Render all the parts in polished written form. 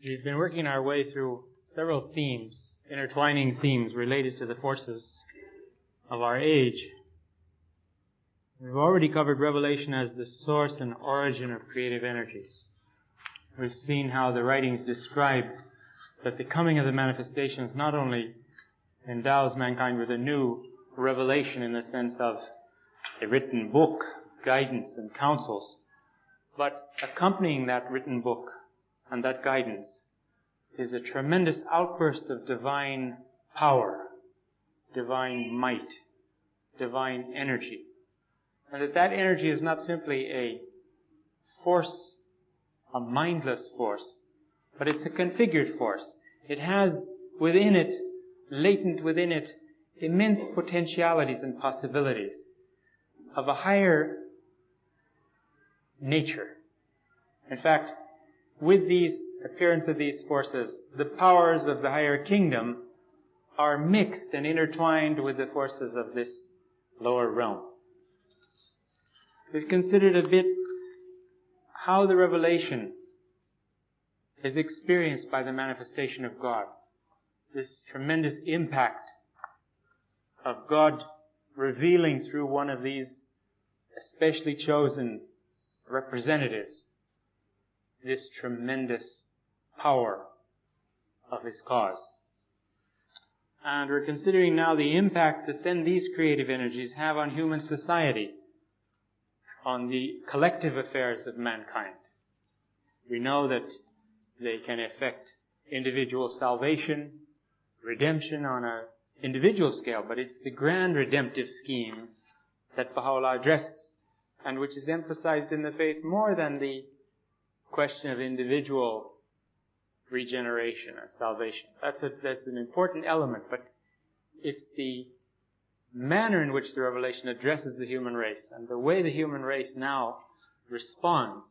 We've been working our way through several themes, intertwining themes related to the forces of our age. We've already covered revelation as the source and origin of creative energies. We've seen how the writings describe that the coming of the manifestations not only endows mankind with a new revelation in the sense of a written book, guidance and counsels, but accompanying that written book and that guidance is a tremendous outburst of divine power, divine might, divine energy. And that energy is not simply a force, a mindless force, but it's a configured force. It has within it, latent within it, immense potentialities and possibilities of a higher nature. In fact, with these appearance of these forces, the powers of the higher kingdom are mixed and intertwined with the forces of this lower realm. We've considered a bit how the revelation is experienced by the manifestation of God. This tremendous impact of God revealing through one of these especially chosen representatives this tremendous power of His cause. And we're considering now the impact that then these creative energies have on human society, on the collective affairs of mankind. We know that they can affect individual salvation, redemption on an individual scale, but it's the grand redemptive scheme that Baha'u'llah addresses, and which is emphasized in the faith more than the question of individual regeneration and salvation. That's an important element, but it's the manner in which the revelation addresses the human race and the way the human race now responds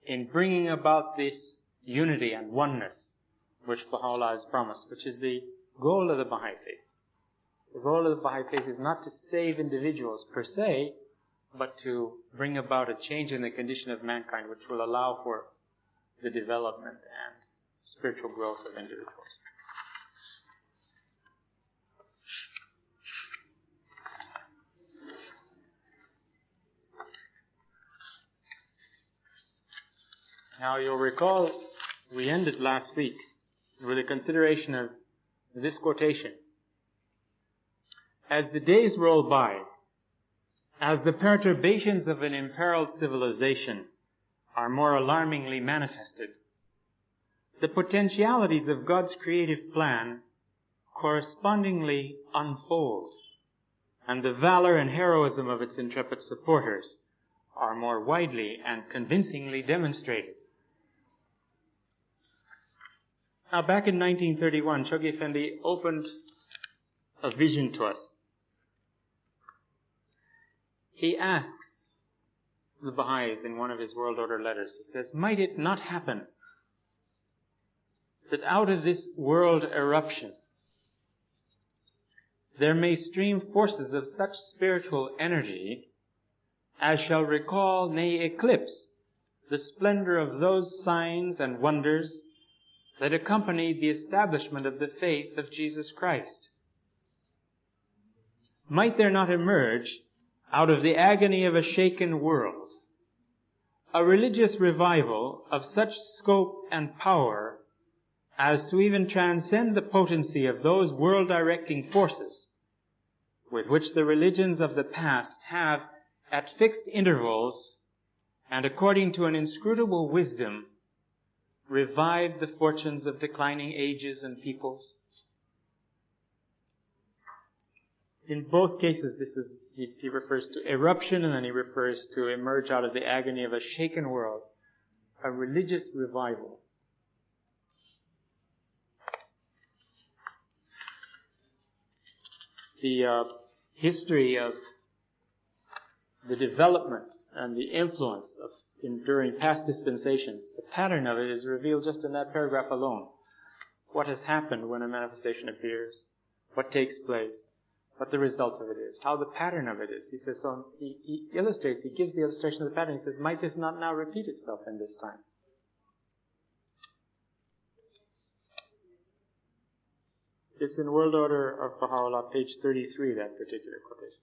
in bringing about this unity and oneness which Baha'u'llah has promised, which is the goal of the Bahá'í faith. The goal of the Bahá'í faith is not to save individuals per se, but to bring about a change in the condition of mankind which will allow for the development and spiritual growth of individuals. Now you'll recall we ended last week with a consideration of this quotation. As the days roll by, as the perturbations of an imperiled civilization are more alarmingly manifested, the potentialities of God's creative plan correspondingly unfold, and the valor and heroism of its intrepid supporters are more widely and convincingly demonstrated. Now, back in 1931, Chogi Effendi opened a vision to us. He asks the Baha'is in one of his World Order letters, he says, might it not happen that out of this world eruption there may stream forces of such spiritual energy as shall recall, nay eclipse, the splendor of those signs and wonders that accompanied the establishment of the faith of Jesus Christ? Might there not emerge, out of the agony of a shaken world, a religious revival of such scope and power as to even transcend the potency of those world-directing forces with which the religions of the past have, at fixed intervals and according to an inscrutable wisdom, revived the fortunes of declining ages and peoples? In both cases, he refers to eruption, and then he refers to emerge out of the agony of a shaken world, a religious revival. The history of the development and the influence of during past dispensations, the pattern of it is revealed just in that paragraph alone. What has happened when a manifestation appears, what takes place, what the results of it is, how the pattern of it is. He says, so he illustrates, he gives the illustration of the pattern. He says, might this not now repeat itself in this time? It's in World Order of Baha'u'llah, page 33, that particular quotation.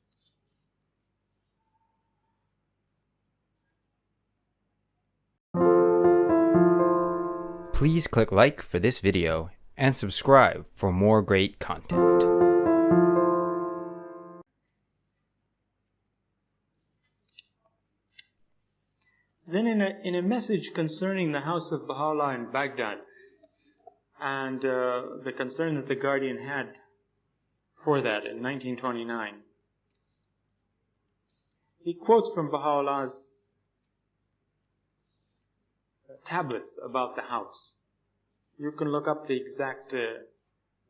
Please click like for this video and subscribe for more great content. Then in a message concerning the house of Baha'u'llah in Baghdad, and the concern that the Guardian had for that in 1929, he quotes from Baha'u'llah's tablets about the house. You can look up the exact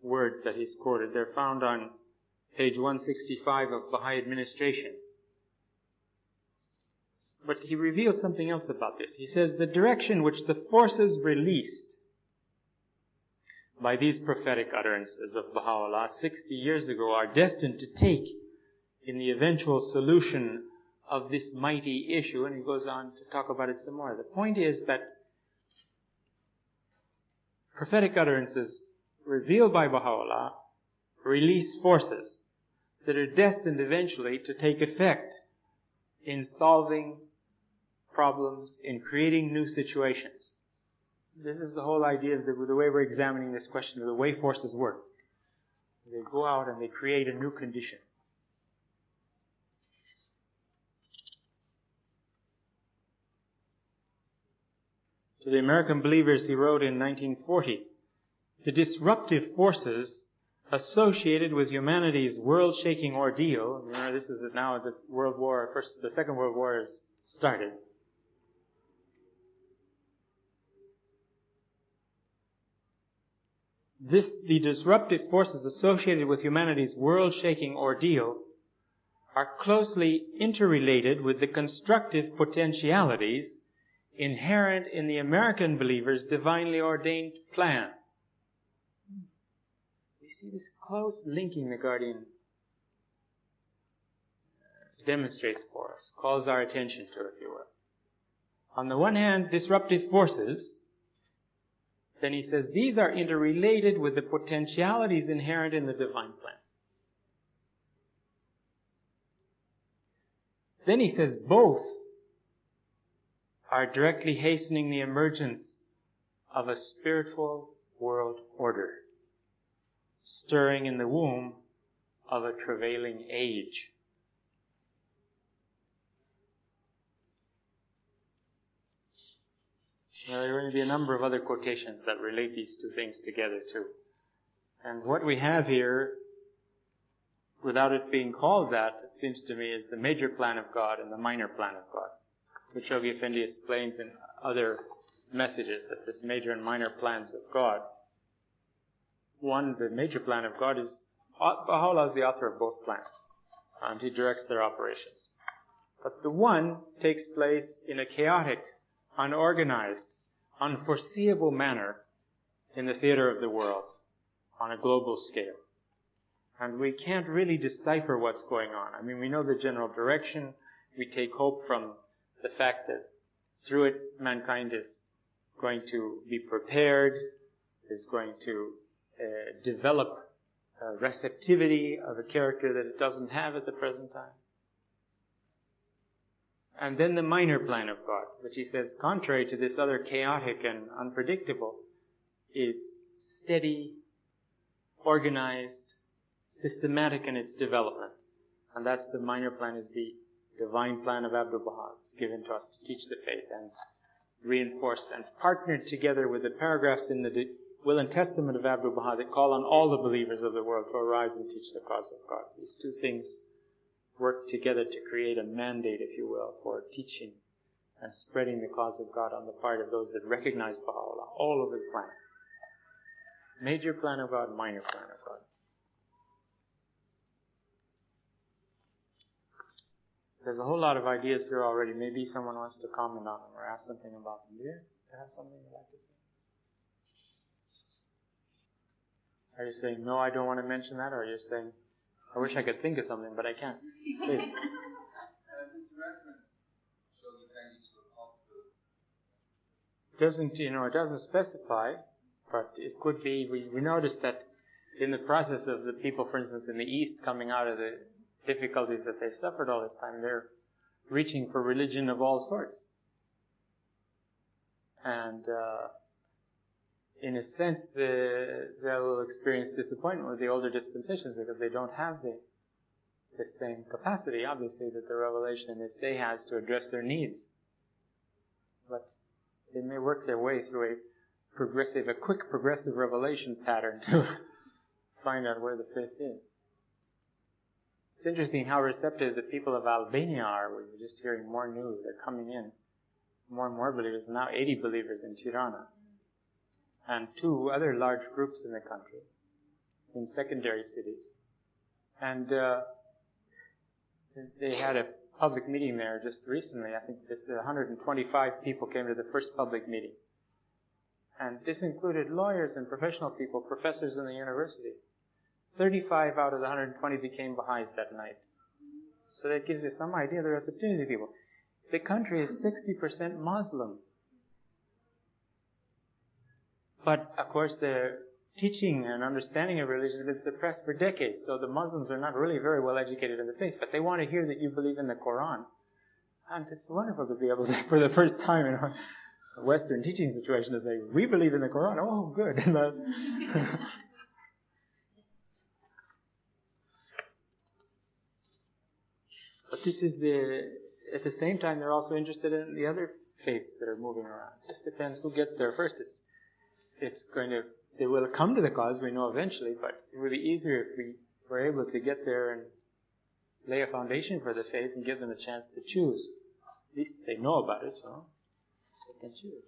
words that he's quoted. They're found on page 165 of Bahá'í Administration. But he reveals something else about this. He says, the direction which the forces released by these prophetic utterances of Baha'u'llah 60 years ago are destined to take in the eventual solution of this mighty issue. And he goes on to talk about it some more. The point is that prophetic utterances revealed by Baha'u'llah release forces that are destined eventually to take effect in solving problems, in creating new situations. This is the whole idea of the way we're examining this question of the way forces work. They go out and they create a new condition. To the American believers, he wrote in 1940, the disruptive forces associated with humanity's world-shaking ordeal. Remember, this is now the Second World War has started. The disruptive forces associated with humanity's world-shaking ordeal are closely interrelated with the constructive potentialities inherent in the American believer's divinely ordained plan. We see this close linking the Guardian demonstrates for us, calls our attention to, if you will. On the one hand, disruptive forces. Then he says these are interrelated with the potentialities inherent in the divine plan. Then he says both are directly hastening the emergence of a spiritual world order, stirring in the womb of a travailing age. Now, there are going to be a number of other quotations that relate these two things together too. And what we have here, without it being called that, it seems to me, is the major plan of God and the minor plan of God, which Shoghi Effendi explains in other messages, that this major and minor plans of God. One, the major plan of God is, Baha'u'llah is the author of both plans, and he directs their operations. But the one takes place in a chaotic, unorganized, unforeseeable manner in the theater of the world on a global scale. And we can't really decipher what's going on. I mean, we know the general direction. We take hope from the fact that through it, mankind is going to be prepared, is going to develop a receptivity of a character that it doesn't have at the present time. And then the minor plan of God, which he says, contrary to this other chaotic and unpredictable, is steady, organized, systematic in its development. And that's the minor plan, is the divine plan of Abdu'l-Baha. It's given to us to teach the faith and reinforced and partnered together with the paragraphs in the Will and Testament of Abdu'l-Baha that call on all the believers of the world to arise and teach the cause of God. These two things work together to create a mandate, if you will, for teaching and spreading the cause of God on the part of those that recognize Baha'u'llah all over the planet. Major plan of God, minor plan of God. There's a whole lot of ideas here already. Maybe someone wants to comment on them or ask something about them. Do you have something you'd like to say? Are you saying, no, I don't want to mention that? Or are you saying, I wish I could think of something, but I can't? Please. It doesn't specify, but it could be. We noticed that in the process of the people, for instance, in the East coming out of the difficulties that they've suffered all this time, they're reaching for religion of all sorts. And in a sense, they'll experience disappointment with the older dispensations because they don't have the same capacity, obviously, that the revelation in this day has to address their needs. But they may work their way through a quick progressive revelation pattern to find out where the faith is. It's interesting how receptive the people of Albania are. We were just hearing more news. They're coming in. More and more believers. Now 80 believers in Tirana. And 2 other large groups in the country. In secondary cities. And they had a public meeting there just recently. I think 125 people came to the first public meeting. And this included lawyers and professional people, professors in the university. 35 out of the 120 became Baha'is that night. So that gives you some idea of the receptivity of people. The country is 60% Muslim. But, of course, the teaching and understanding of religion has been suppressed for decades. So the Muslims are not really very well educated in the faith. But they want to hear that you believe in the Quran. And it's wonderful to be able to, for the first time in a Western teaching situation, to say, we believe in the Quran. Oh, good. But this is at the same time, they're also interested in the other faiths that are moving around. It just depends who gets there first. They will come to the cause, we know eventually, but it would be easier if we were able to get there and lay a foundation for the faith and give them a chance to choose. At least they know about it, so they can choose.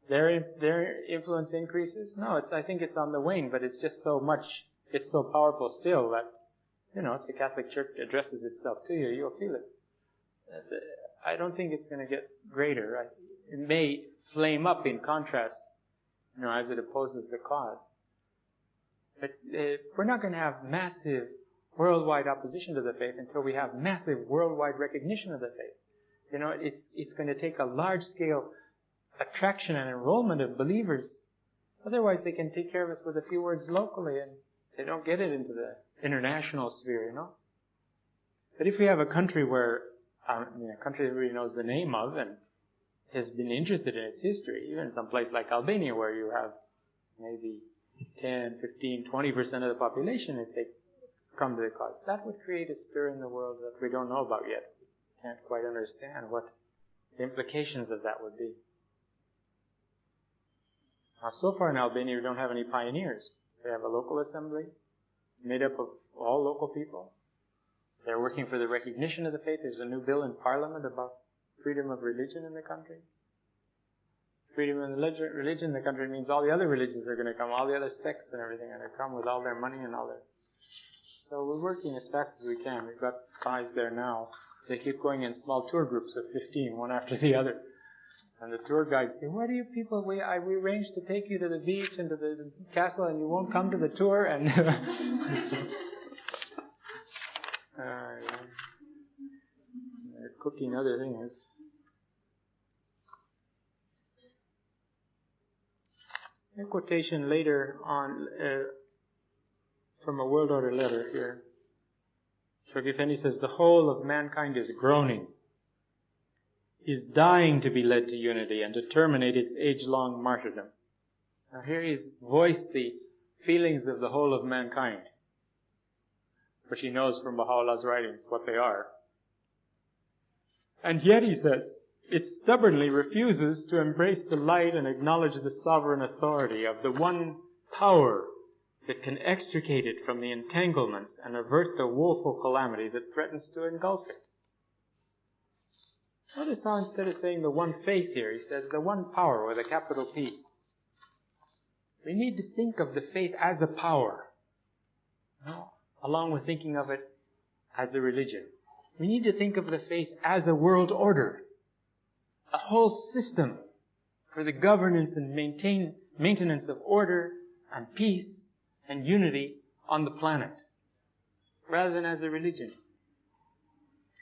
Their influence increases? No, I think it's on the wane, but it's just so much, it's so powerful still that, if the Catholic Church addresses itself to you, you'll feel it. I don't think it's going to get greater. It may flame up in contrast, as it opposes the cause. But we're not going to have massive worldwide opposition to the faith until we have massive worldwide recognition of the faith. It's going to take a large-scale attraction and enrollment of believers. Otherwise, they can take care of us with a few words locally, and they don't get it into the international sphere, But if we have a country where, a country that everybody knows the name of and has been interested in its history, even some place like Albania where you have maybe 10, 15, 20% of the population if they come to the cause, that would create a stir in the world that we don't know about yet. We can't quite understand what the implications of that would be. Now, so far in Albania, we don't have any pioneers. They have a local assembly made up of all local people. They're working for the recognition of the faith. There's a new bill in Parliament about freedom of religion in the country. Freedom of religion in the country means all the other religions are going to come, all the other sects and everything are going to come with all their money and all their... So we're working as fast as we can. We've got guys there now. They keep going in small tour groups of 15, one after the other. And the tour guides say, "What do you people, we arranged to take you to the beach and to the castle and you won't come to the tour?" And they're cooking other things. A quotation later on from a World Order letter here. Shoghi Effendi says, "The whole of mankind is groaning, is dying to be led to unity and to terminate its age-long martyrdom." Now here he's voiced the feelings of the whole of mankind, which he knows from Baha'u'llah's writings what they are. And yet, he says, it stubbornly refuses to embrace the light and acknowledge the sovereign authority of the one power that can extricate it from the entanglements and avert the woeful calamity that threatens to engulf it. Notice how instead of saying the one faith here, he says the one power with a capital P. We need to think of the faith as a power, along with thinking of it as a religion. We need to think of the faith as a world order, a whole system for the governance and maintenance of order and peace and unity on the planet, rather than as a religion.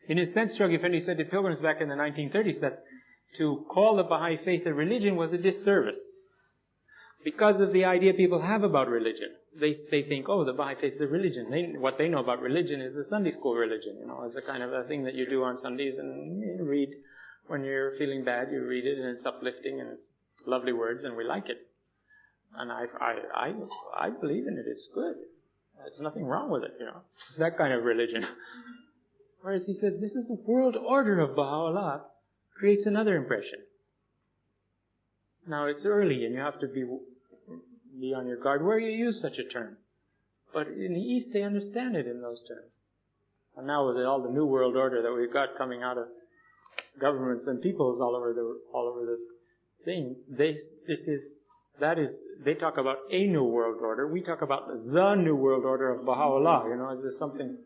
In a sense, Shoghi Effendi said to pilgrims back in the 1930s that to call the Baha'i faith a religion was a disservice, because of the idea people have about religion. They think, oh, the Baha'i faith is a religion. What they know about religion is a Sunday school religion, as a kind of a thing that you do on Sundays and you read when you're feeling bad. You read it and it's uplifting and it's lovely words and we like it. And I believe in it. It's good. There's nothing wrong with it, It's that kind of religion. Whereas he says, this is the world order of Baha'u'llah, creates another impression. Now, it's early and you have to be on your guard where you use such a term. But in the East, they understand it in those terms. And now with all the new world order that we've got coming out of governments and peoples all over the thing, they talk about a new world order. We talk about the new world order of Baha'u'llah. Is this something,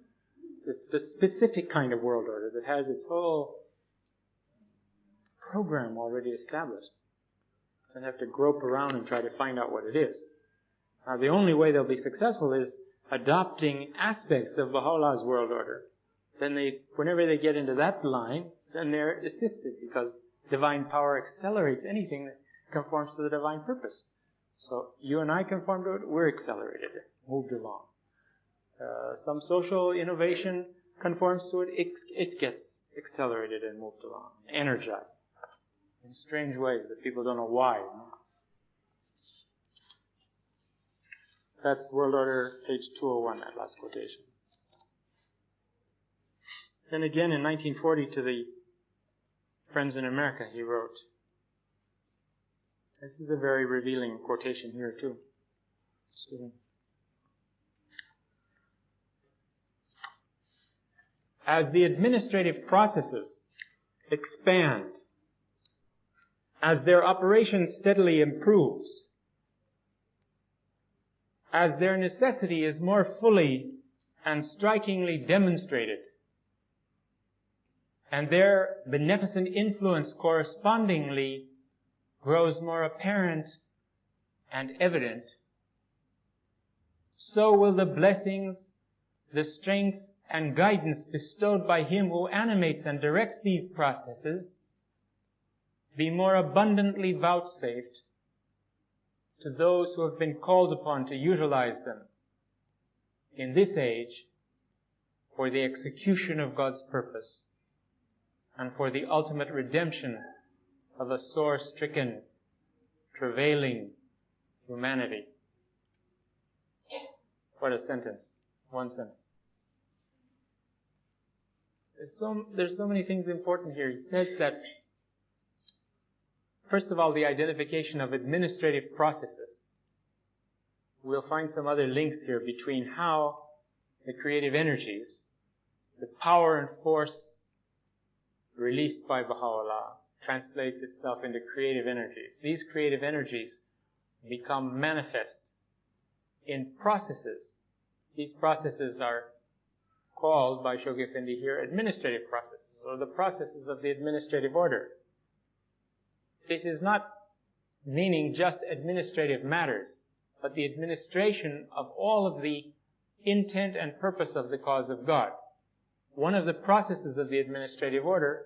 this specific kind of world order that has its whole program already established. And have to grope around and try to find out what it is. Now, the only way they'll be successful is adopting aspects of Baha'u'llah's world order. Then whenever they get into that line, then they're assisted because divine power accelerates anything that conforms to the divine purpose. So you and I conform to it, we're accelerated, moved along. Some social innovation conforms to it, it gets accelerated and moved along, energized. In strange ways that people don't know why. That's World Order, page 201, that last quotation. Then again in 1940 to the friends in America, he wrote, this is a very revealing quotation here too. Excuse me. As the administrative processes expand, as their operation steadily improves, as their necessity is more fully and strikingly demonstrated, and their beneficent influence correspondingly grows more apparent and evident, so will the blessings, the strength, and guidance bestowed by Him who animates and directs these processes be more abundantly vouchsafed to those who have been called upon to utilize them in this age for the execution of God's purpose and for the ultimate redemption of a sore-stricken, travailing humanity. What a sentence. One sentence. There's so many things important here. He says that, first of all, the identification of administrative processes. We'll find some other links here between how the creative energies, the power and force released by Baha'u'llah, translates itself into creative energies. These creative energies become manifest in processes. These processes are called by Shoghi Effendi here administrative processes, or the processes of the administrative order. This is not meaning just administrative matters, but the administration of all of the intent and purpose of the cause of God. One of the processes of the administrative order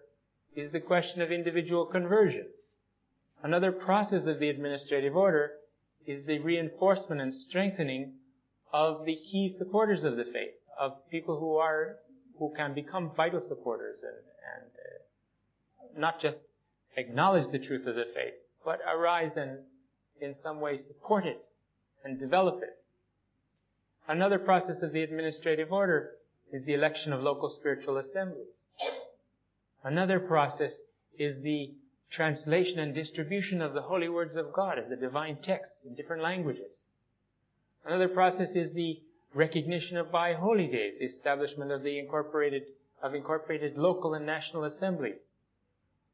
is the question of individual conversion. Another process of the administrative order is the reinforcement and strengthening of the key supporters of the faith, of people who can become vital supporters and not just acknowledge the truth of the faith, but arise and in some way support it and develop it. Another process of the administrative order is the election of local spiritual assemblies. Another process is the translation and distribution of the holy words of God, of the divine texts in different languages. Another process is the recognition of Bahá'í holy days, the establishment of the incorporated local and national assemblies.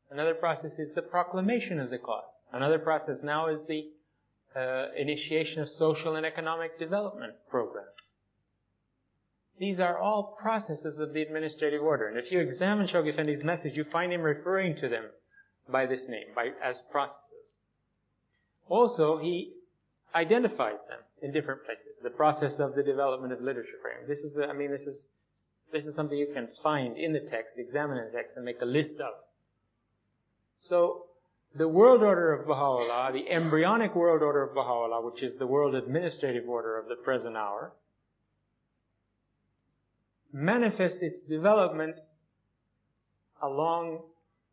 Another process is the proclamation of the cause. Another process now is the initiation of social and economic development programs. These are all processes of the administrative order. And if you examine Shoghi Effendi's message, you find him referring to them by this name, as processes. Also, he identifies them in different places. The process of the development of literature frame. This is something you can find in the text, examine in the text, and make a list of. So, the world order of Baha'u'llah, the embryonic world order of Baha'u'llah, which is the world administrative order of the present hour, manifests its development along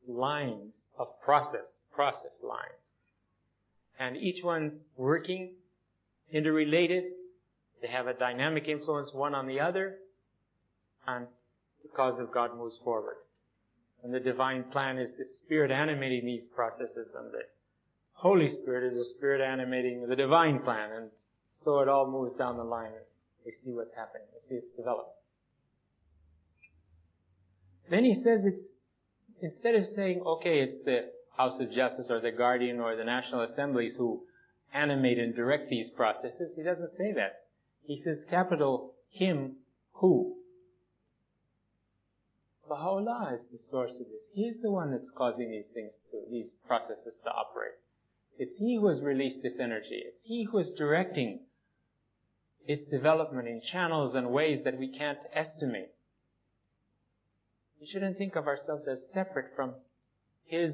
lines of process lines. And each one's working, interrelated. They have a dynamic influence one on the other, and the cause of God moves forward. And the divine plan is the Spirit animating these processes, and the Holy Spirit is the Spirit animating the divine plan, and so it all moves down the line. We see what's happening. We see its development. Then he says instead of saying, okay, it's the House of Justice or the Guardian or the National Assemblies who animate and direct these processes, he doesn't say that. He says, capital, him, who? Baha'u'llah is the source of this. He's the one that's causing these processes to operate. It's he who has released this energy. It's he who is directing its development in channels and ways that we can't estimate. We shouldn't think of ourselves as separate from his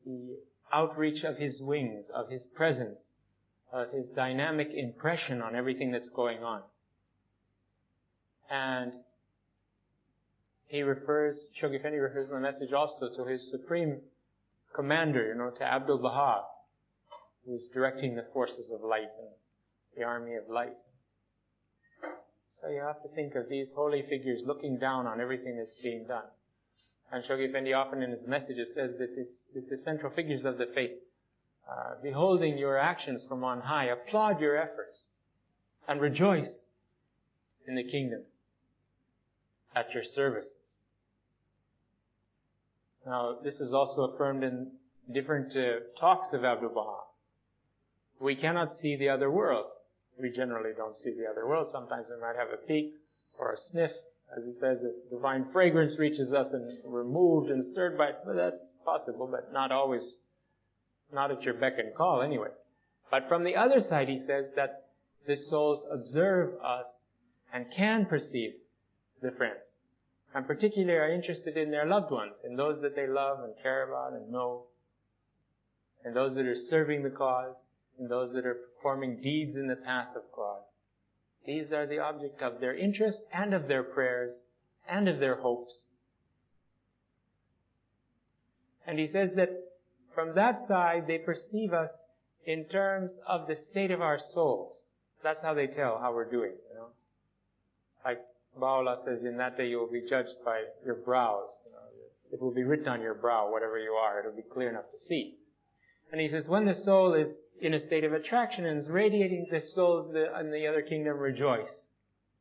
the outreach of his wings, of his presence, of his dynamic impression on everything that's going on. And Shoghi Effendi refers in the message also to his supreme commander, to Abdul Baha, who's directing the forces of light and the army of light. So you have to think of these holy figures looking down on everything that's being done. And Shoghi Effendi often in his messages says that the central figures of the faith, beholding your actions from on high, applaud your efforts and rejoice in the kingdom at your services. Now, this is also affirmed in different talks of Abdul Baha. We cannot see the other world. We generally don't see the other world. Sometimes we might have a peek or a sniff. As he says, if divine fragrance reaches us and we're moved and stirred by it, well, that's possible, but not always, not at your beck and call anyway. But from the other side, he says that the souls observe us and can perceive the friends. And particularly are interested in their loved ones, in those that they love and care about and know, and those that are serving the cause, and those that are performing deeds in the path of God. These are the object of their interest and of their prayers and of their hopes. And he says that from that side they perceive us in terms of the state of our souls. That's how they tell how we're doing, Like Baha'u'llah says, in that day you will be judged by your brows. It will be written on your brow, whatever you are. It will be clear enough to see. And he says, when the soul is in a state of attraction and is radiating, the souls in the other kingdom rejoice.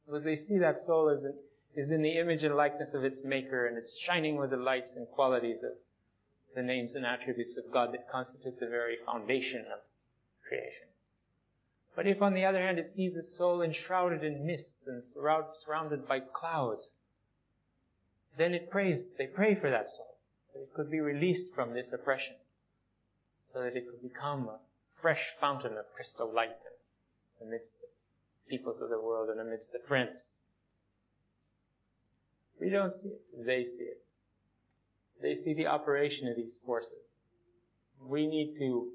Because they see that soul is in the image and likeness of its maker, and it's shining with the lights and qualities of the names and attributes of God that constitute the very foundation of creation. But if, on the other hand, it sees a soul enshrouded in mists and surrounded by clouds, then they pray for that soul, that it could be released from this oppression, so that it could become a fresh fountain of crystal light amidst the peoples of the world and amidst the friends. We don't see it. They see it. They see the operation of these forces. We need to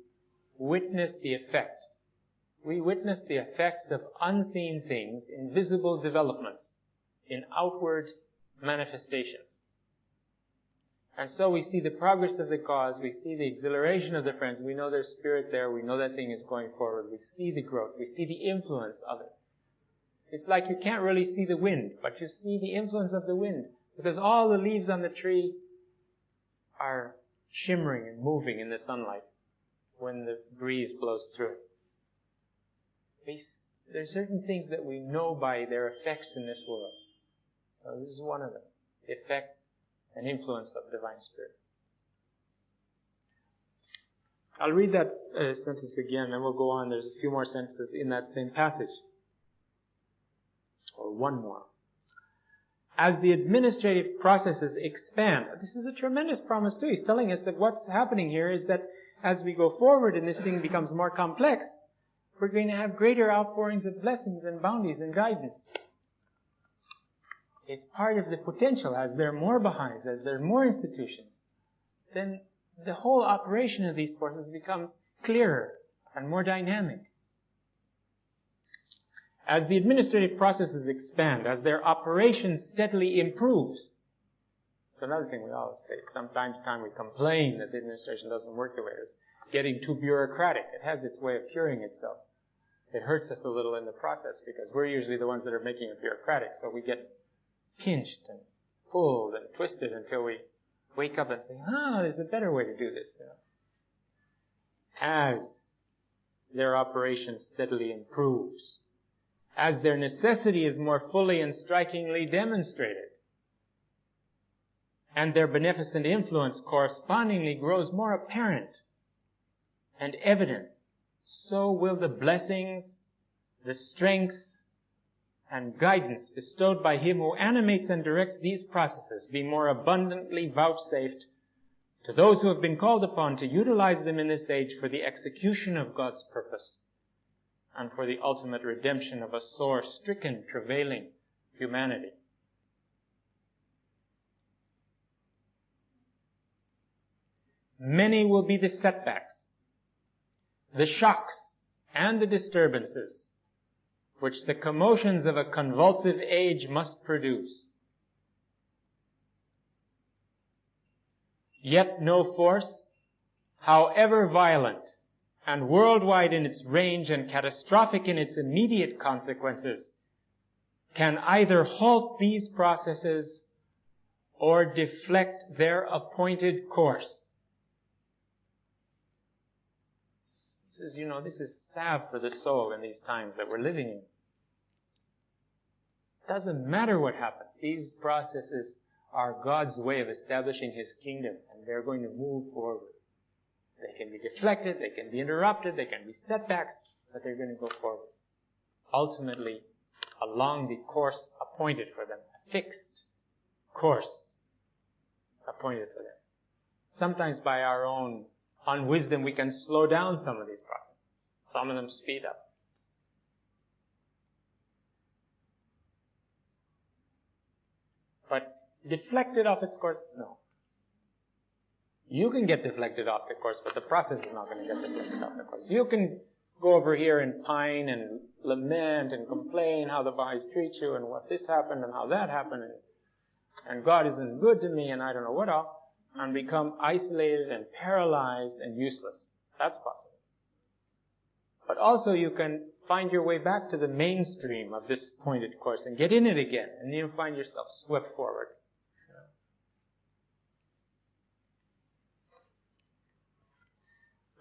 witness the effect. We witness the effects of unseen things, invisible developments, in outward manifestations. And so we see the progress of the cause, we see the exhilaration of the friends, we know there's spirit there, we know that thing is going forward, we see the growth, we see the influence of it. It's like you can't really see the wind, but you see the influence of the wind, because all the leaves on the tree are shimmering and moving in the sunlight when the breeze blows through it. There are certain things that we know by their effects in this world. This is one of them. The effect and influence of Divine Spirit. I'll read that sentence again and we'll go on. There's a few more sentences in that same passage. Or one more. As the administrative processes expand, this is a tremendous promise too. He's telling us that what's happening here is that as we go forward and this thing becomes more complex, we're going to have greater outpourings of blessings and bounties and guidance. it's part of the potential. As there are more Baha'is, as there are more institutions, then the whole operation of these forces becomes clearer and more dynamic. As the administrative processes expand, as their operation steadily improves, it's another thing we always say. From time to time we complain that the administration doesn't work the way it is. Getting too bureaucratic. It has its way of curing itself. It hurts us a little in the process because we're usually the ones that are making it bureaucratic. So we get pinched and pulled and twisted until we wake up and say, there's a better way to do this. As their operation steadily improves, as their necessity is more fully and strikingly demonstrated, and their beneficent influence correspondingly grows more apparent and evident, so will the blessings, the strength, and guidance bestowed by Him who animates and directs these processes be more abundantly vouchsafed to those who have been called upon to utilize them in this age for the execution of God's purpose and for the ultimate redemption of a sore, stricken, travailing humanity. Many will be the setbacks, the shocks, and the disturbances which the commotions of a convulsive age must produce. Yet no force, however violent and worldwide in its range and catastrophic in its immediate consequences, can either halt these processes or deflect their appointed course. This is salve for the soul in these times that we're living in. It doesn't matter what happens. These processes are God's way of establishing His kingdom, and they're going to move forward. They can be deflected, they can be interrupted, they can be setbacks, but they're going to go forward. Ultimately, along the course appointed for them, a fixed course appointed for them. Sometimes by our own unwisdom, we can slow down some of these processes. Some of them speed up. But deflected off its course? No. You can get deflected off the course, but the process is not going to get deflected off the course. You can go over here and pine and lament and complain how the Baha'is treat you and what this happened and how that happened and God isn't good to me and I don't know what all, and become isolated and paralyzed and useless. That's possible. But also you can find your way back to the mainstream of this pointed course and get in it again, and you'll find yourself swept forward.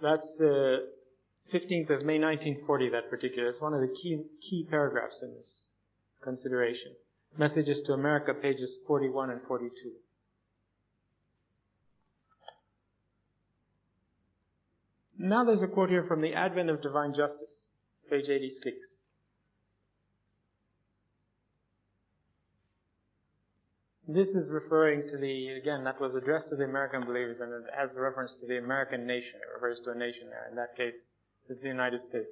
That's 15th of May 1940, that particular. It's one of the key paragraphs in this consideration. Messages to America, pages 41 and 42. Now there's a quote here from The Advent of Divine Justice, page 86. This is referring to that was addressed to the American believers, and it has reference to the American nation. It refers to a nation there. In that case, it's the United States.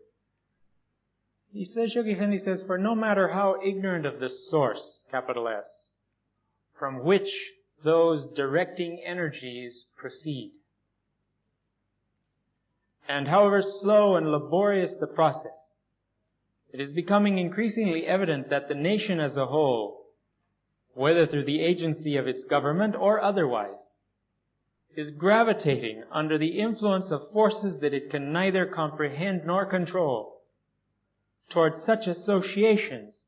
He says, Shoghi Effendi says, for no matter how ignorant of the source, capital S, from which those directing energies proceed, and however slow and laborious the process, it is becoming increasingly evident that the nation as a whole, whether through the agency of its government or otherwise, is gravitating under the influence of forces that it can neither comprehend nor control towards such associations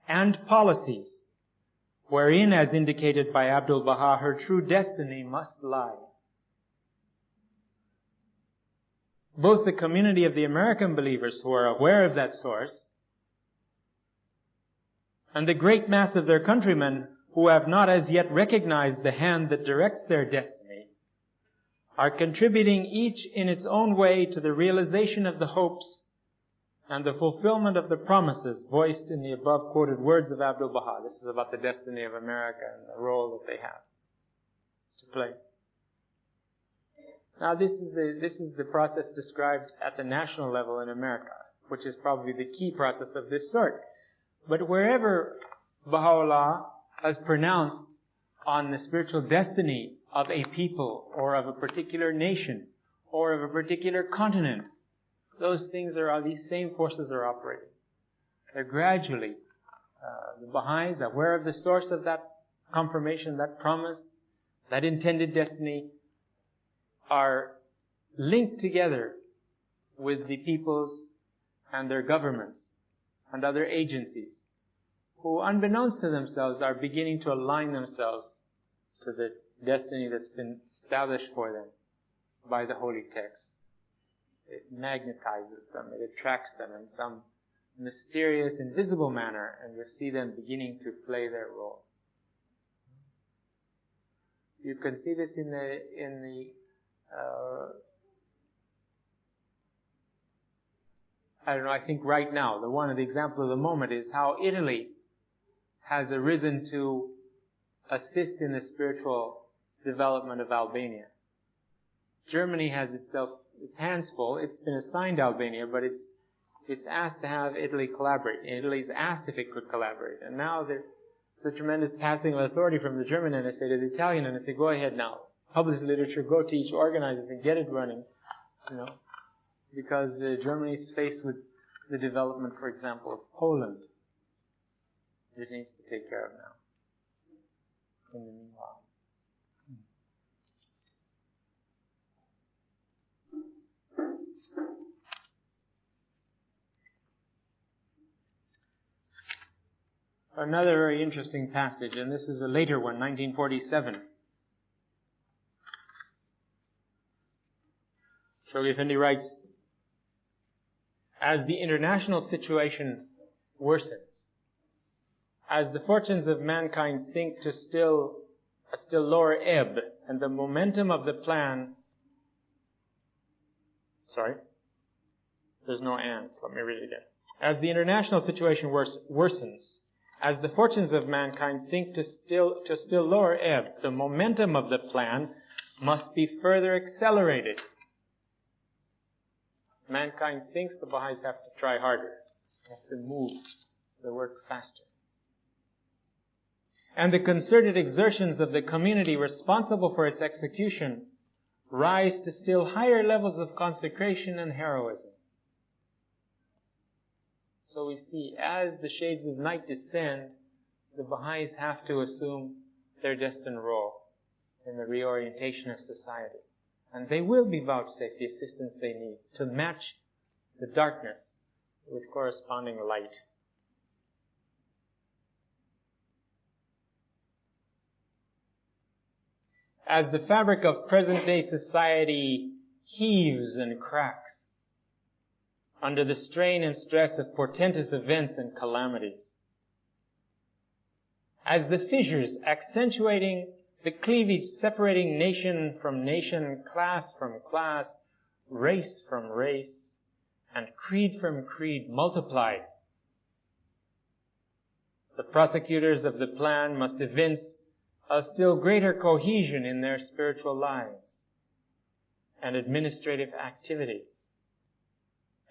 and policies wherein, as indicated by Abdul Baha, her true destiny must lie. Both the community of the American believers who are aware of that source and the great mass of their countrymen who have not as yet recognized the hand that directs their destiny are contributing each in its own way to the realization of the hopes and the fulfillment of the promises voiced in the above quoted words of Abdul Baha. This is about the destiny of America and the role that they have to play. Now this is the process described at the national level in America, which is probably the key process of this sort. But wherever Baha'u'llah as pronounced on the spiritual destiny of a people or of a particular nation or of a particular continent. Those things these same forces are operating. They're gradually, the Baha'is, aware of the source of that confirmation, that promise, that intended destiny, are linked together with the peoples and their governments and other agencies who, unbeknownst to themselves, are beginning to align themselves to the destiny that's been established for them by the holy texts. It magnetizes them, it attracts them in some mysterious, invisible manner, and you see them beginning to play their role. You can see this in the I think right now, the example of the moment is how Italy has arisen to assist in the spiritual development of Albania. Germany has its hands full. It's been assigned Albania, but it's asked to have Italy collaborate. Italy's asked if it could collaborate. And now there's a tremendous passing of authority from the German NSA to the Italian NSA. Go ahead now. Publish literature, go teach, organize it, and get it running. Because Germany's faced with the development, for example, of Poland. It needs to take care of now. In the meanwhile. Another very interesting passage, and this is a later one, 1947. Shoghi Effendi writes, as the international situation worsens, as the fortunes of mankind sink to a still lower ebb, and the momentum of the plan... There's no and. Let me read it again. As the international situation worsens, as the fortunes of mankind sink to still lower ebb, the momentum of the plan must be further accelerated. Mankind sinks, the Baha'is have to try harder. They have to move the work faster. And the concerted exertions of the community responsible for its execution rise to still higher levels of consecration and heroism. So we see, as the shades of night descend, the Baha'is have to assume their destined role in the reorientation of society. And they will be vouchsafed the assistance they need to match the darkness with corresponding light. As the fabric of present-day society heaves and cracks under the strain and stress of portentous events and calamities, as the fissures accentuating the cleavage separating nation from nation, class from class, race from race, and creed from creed multiplied, the prosecutors of the plan must evince a still greater cohesion in their spiritual lives and administrative activities,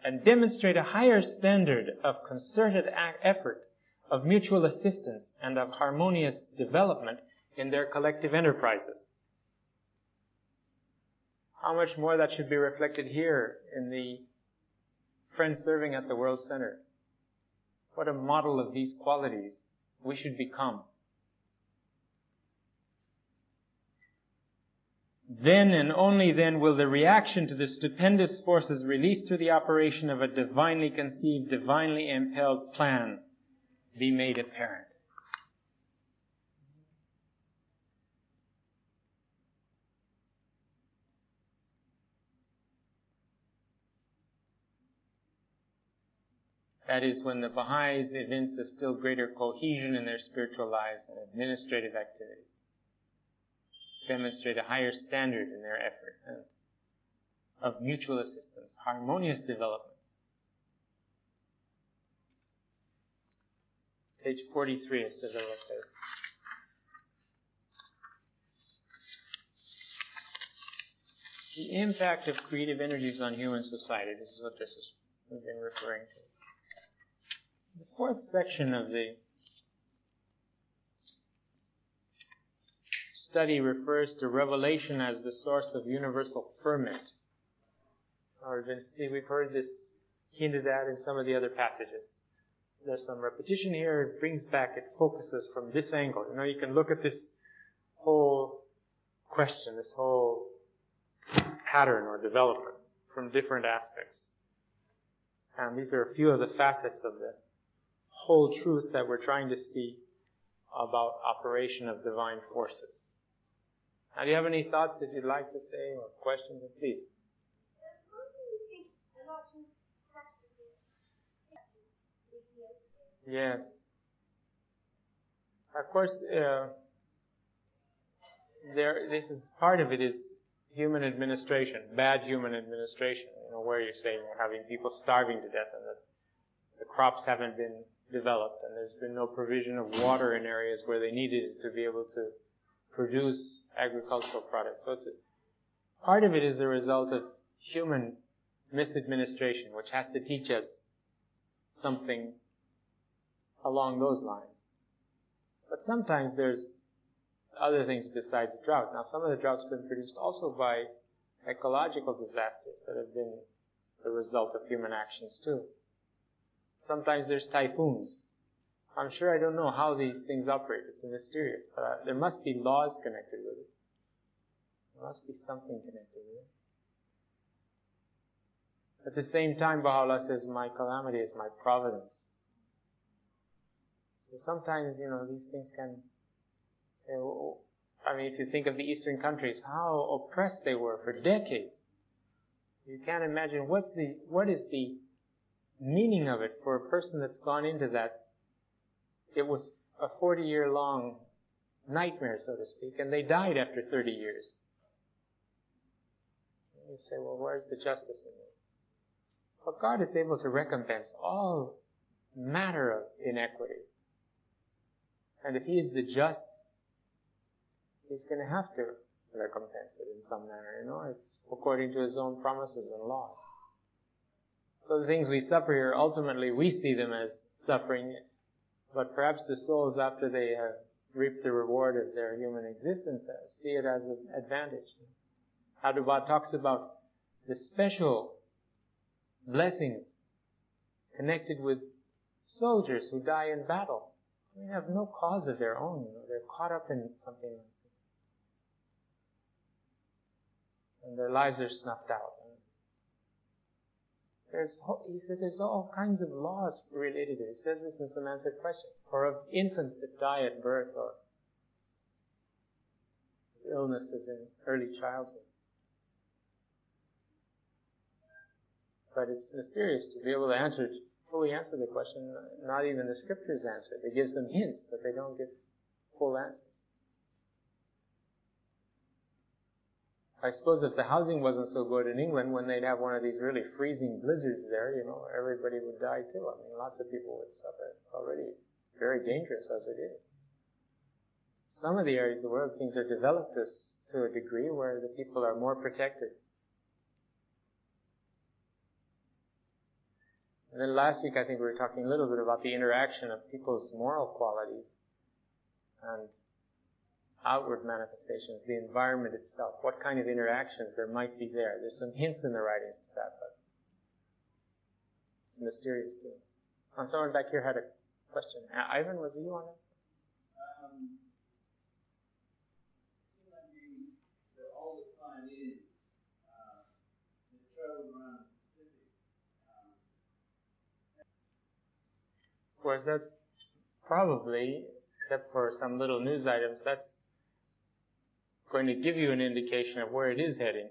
and demonstrate a higher standard of concerted effort, of mutual assistance, and of harmonious development in their collective enterprises. How much more that should be reflected here in the friends serving at the World Center. What a model of these qualities we should become. Then and only then will the reaction to the stupendous forces released through the operation of a divinely conceived, divinely impelled plan be made apparent. That is when the Baha'is evince a still greater cohesion in their spiritual lives and administrative activities, demonstrate a higher standard in their effort and of mutual assistance, harmonious development. Page 43 of Civil Affairs. The impact of creative energies on human society. This is what we've been referring to. The fourth section of the study refers to revelation as the source of universal ferment. We've heard this hinted at in some of the other passages. There's some repetition here. It brings back, it focuses from this angle. You can look at this whole question, this whole pattern or development from different aspects. And these are a few of the facets of the whole truth that we're trying to see about operation of divine forces. Now, do you have any thoughts that you'd like to say or questions? Please. Yes. Of course, this is part of it is human administration, bad human administration. Where you're saying you're having people starving to death and that the crops haven't been developed and there's been no provision of water in areas where they needed it to be able to produce agricultural products. So part of it is a result of human misadministration, which has to teach us something along those lines. But sometimes there's other things besides drought. Now, some of the drought's been produced also by ecological disasters that have been the result of human actions too. Sometimes there's typhoons. I'm sure I don't know how these things operate. It's mysterious, but there must be laws connected with it. There must be something connected with it. At the same time, Baha'u'llah says, my calamity is my providence. So sometimes, these things can... if you think of the Eastern countries, how oppressed they were for decades. You can't imagine what is the meaning of it for a person that's gone into that. It was a 40-year-long nightmare, so to speak, and they died after 30 years. You say, well, where's the justice in this? But God is able to recompense all matter of inequity. And if He is the just, He's going to have to recompense it in some manner, It's according to His own promises and laws. So the things we suffer here, ultimately we see them as suffering, but perhaps the souls, after they have reaped the reward of their human existence, see it as an advantage. Dunbar talks about the special blessings connected with soldiers who die in battle. They have no cause of their own, they're caught up in something like this. And their lives are snuffed out. He said there's all kinds of laws related to it. He says this in some answered questions. Or of infants that die at birth or illnesses in early childhood. But it's mysterious to be able to fully answer the question. Not even the scriptures answer it. They give some hints, but they don't give full answers. I suppose if the housing wasn't so good in England, when they'd have one of these really freezing blizzards there, everybody would die too. Lots of people would suffer. It's already very dangerous as it is. Some of the areas of the world, things are developed to a degree where the people are more protected. And then last week, I think we were talking a little bit about the interaction of people's moral qualities and outward manifestations, the environment itself, what kind of interactions there might be there. There's some hints in the writings to that, but it's mysterious too. Someone back here had a question. Ivan, was you on it? It seems like the oldest line is the travel around the Pacific. Of course, that's probably, except for some little news items, that's going to give you an indication of where it is heading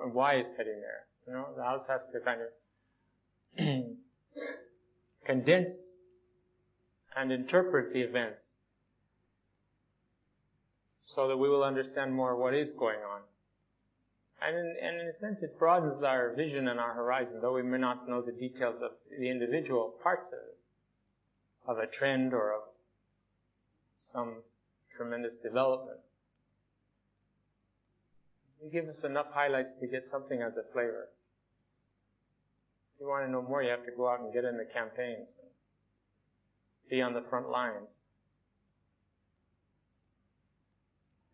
and why it's heading there. The house has to kind of condense and interpret the events so that we will understand more what is going on. And in a sense, it broadens our vision and our horizon, though we may not know the details of the individual parts of it, of a trend or of some tremendous development. They give us enough highlights to get something of the flavor. If you want to know more, you have to go out and get in the campaigns and be on the front lines.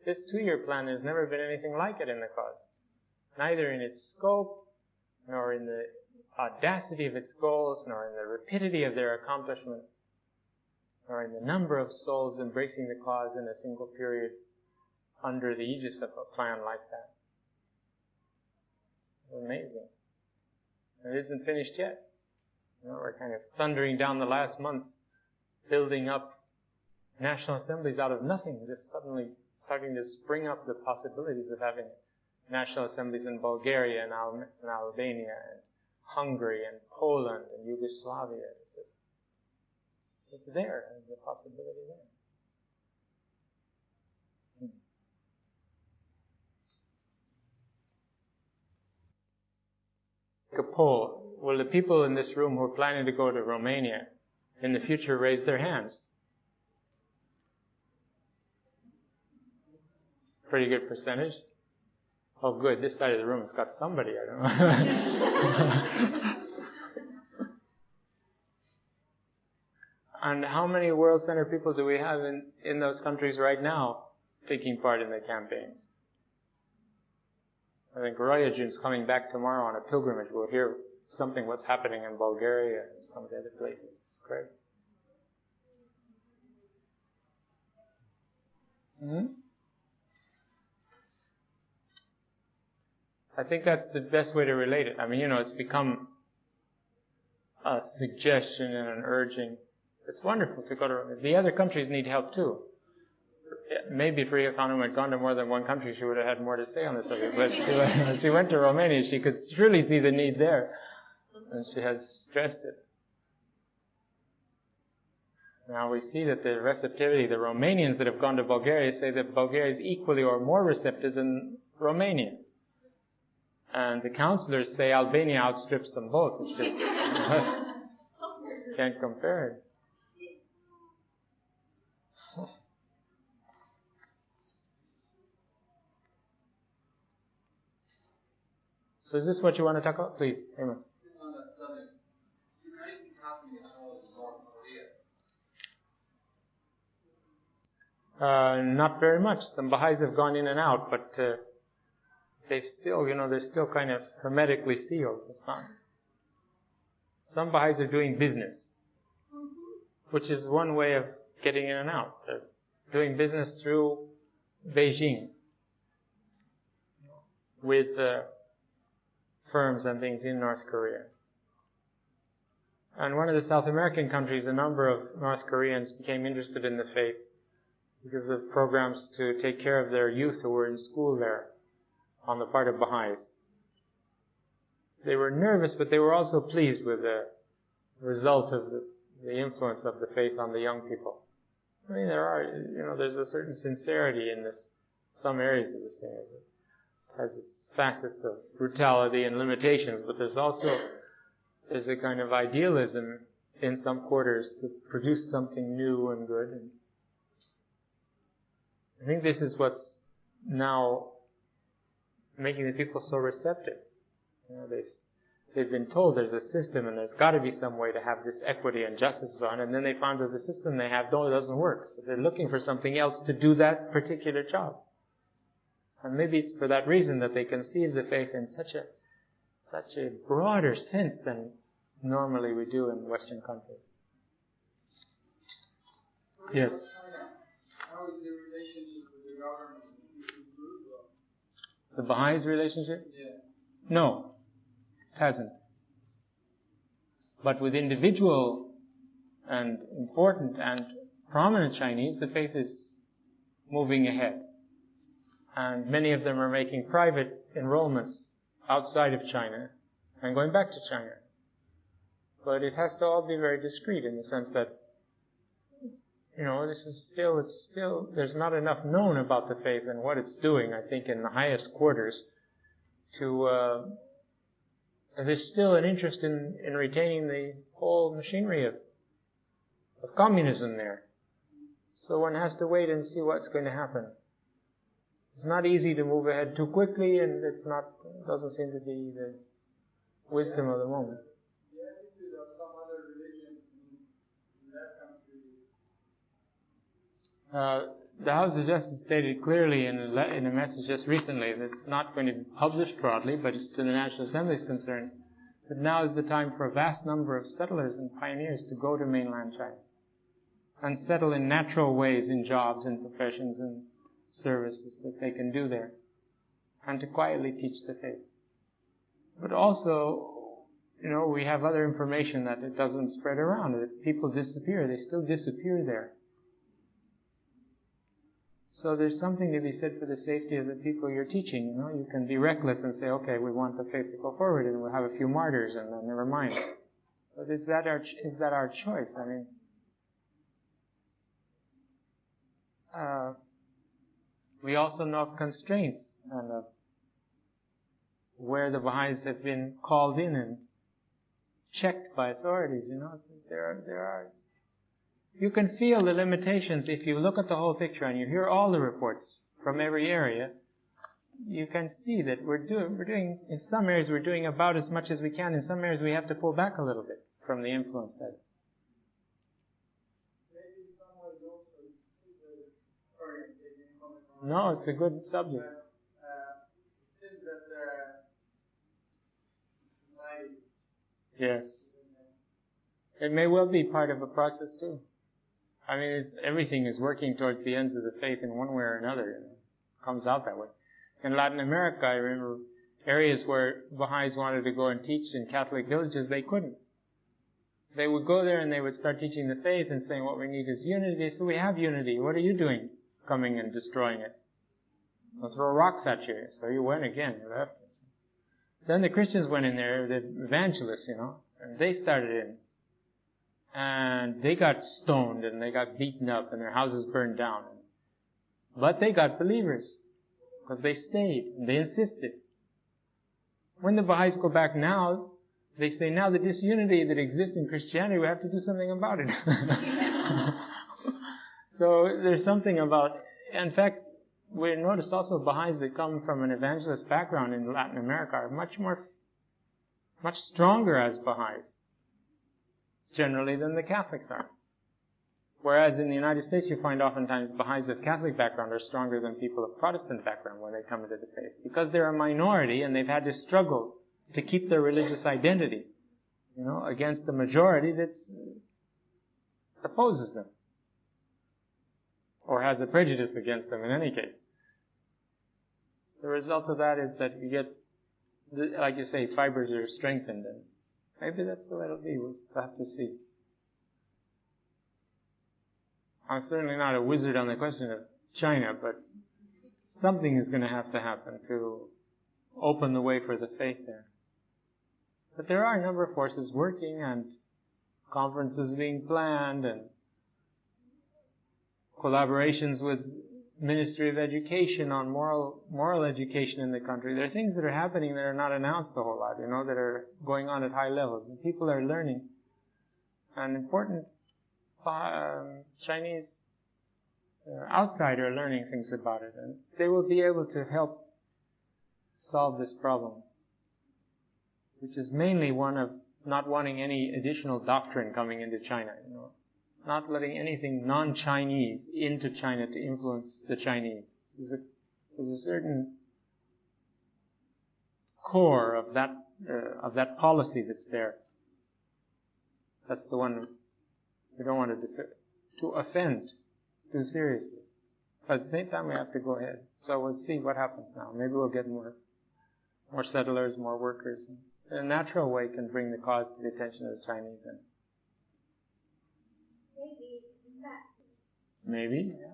This 2-year plan has never been anything like it in the cause. Neither in its scope, nor in the audacity of its goals, nor in the rapidity of their accomplishment, nor in the number of souls embracing the cause in a single period under the aegis of a plan like that. It's amazing. And it isn't finished yet. We're kind of thundering down the last months, building up national assemblies out of nothing, just suddenly starting to spring up the possibilities of having national assemblies in Bulgaria and Albania and Hungary and Poland and Yugoslavia. It's there, there's a possibility there. Take a poll. Will the people in this room who are planning to go to Romania in the future raise their hands? Pretty good percentage. Oh, good. This side of the room has got somebody. I don't know. And how many World Center people do we have in those countries right now taking part in the campaigns? I think Royajun's coming back tomorrow on a pilgrimage. We'll hear something what's happening in Bulgaria and some of the other places. It's great. I think that's the best way to relate it. I mean, it's become a suggestion and an urging. It's wonderful to go to. The other countries need help too. Maybe if Ria Khanum had gone to more than one country, she would have had more to say on the subject. But she went to Romania, she could truly see the need there. And she has stressed it. Now we see that the receptivity, the Romanians that have gone to Bulgaria say that Bulgaria is equally or more receptive than Romania. And the counselors say Albania outstrips them both. It's just, can't compare it. So is this what you want to talk about? Please, Amen. On that subject, is anything happening at all in North Korea? Not very much. Some Baha'is have gone in and out, but they've still, they're still kind of hermetically sealed. It's not. Some Baha'is are doing business, which is one way of getting in and out. They're doing business through Beijing with firms and things in North Korea. And one of the South American countries, a number of North Koreans became interested in the faith because of programs to take care of their youth who were in school there on the part of Baha'is. They were nervous, but they were also pleased with the result of the influence of the faith on the young people. I mean, there's a certain sincerity in some areas of this thing. It has its facets of brutality and limitations, but there's a kind of idealism in some quarters to produce something new and good. And I think this is what's now making the people so receptive. They've been told there's a system and there's got to be some way to have this equity and justice and so on, and then they found that the system they have doesn't work. So they're looking for something else to do that particular job. And maybe it's for that reason that they conceive the faith in such a broader sense than normally we do in Western countries. Yes. How is the relationship with the government? The Baha'is' relationship? Yeah. No, it hasn't. But with individual and important and prominent Chinese, the faith is moving ahead. And many of them are making private enrollments outside of China and going back to China. But it has to all be very discreet in the sense that, it's still, there's not enough known about the faith and what it's doing, I think, in the highest quarters there's still an interest in retaining the whole machinery of communism there. So one has to wait and see what's going to happen. It's not easy to move ahead too quickly, and doesn't seem to be the wisdom of the moment. The attitude of some other religions in that country is... the House of Justice stated clearly in a message just recently that it's not going to be published broadly, but it's to the National Assembly's concern, that now is the time for a vast number of settlers and pioneers to go to mainland China and settle in natural ways in jobs and professions and services that they can do there, and to quietly teach the faith. But also, we have other information that it doesn't spread around, that people disappear. They still disappear there. So there's something to be said for the safety of the people you're teaching. You can be reckless and say, okay, we want the faith to go forward, and we'll have a few martyrs, and then never mind. But is that our choice? I mean, we also know of constraints and of where the Baha'is have been called in and checked by authorities. There are. You can feel the limitations if you look at the whole picture and you hear all the reports from every area. You can see that we're doing in some areas we're doing about as much as we can. In some areas we have to pull back a little bit from the influence that. No, it's a good subject. It seems that society. Yes. It may well be part of a process too. I mean, everything is working towards the ends of the faith in one way or another. It comes out that way. In Latin America, I remember areas where Baha'is wanted to go and teach in Catholic villages, they couldn't. They would go there and they would start teaching the faith and saying what we need is unity. They said, we have unity. What are you doing coming and destroying it? I'll throw rocks at you. So you went again. You left. Then the Christians went in there, the evangelists, and they started in. And they got stoned and they got beaten up and their houses burned down. But they got believers because they stayed and they insisted. When the Baha'is go back now, they say now the disunity that exists in Christianity, we have to do something about it. So there's something about, in fact, we noticed also Baha'is that come from an evangelist background in Latin America are much stronger as Baha'is generally than the Catholics are. Whereas in the United States you find oftentimes Baha'is of Catholic background are stronger than people of Protestant background when they come into the faith. Because they're a minority and they've had to struggle to keep their religious identity, against the majority that opposes them. Or has a prejudice against them in any case. The result of that is that you get, like you say, fibers are strengthened, and maybe that's the way it'll be. We'll have to see. I'm certainly not a wizard on the question of China, but something is going to have to happen to open the way for the faith there. But there are a number of forces working, and conferences being planned, and collaborations with Ministry of Education on moral education in the country. There are things that are happening that are not announced a whole lot, that are going on at high levels. And people are learning. And important Chinese outsider learning things about it. And they will be able to help solve this problem, which is mainly one of not wanting any additional doctrine coming into China, not letting anything non-Chinese into China to influence the Chinese. There's a certain core of that policy that's there. That's the one we don't want to offend too seriously. But at the same time, we have to go ahead. So we'll see what happens now. Maybe we'll get more settlers, more workers. In a natural way can bring the cause to the attention of the Chinese. Maybe, yeah.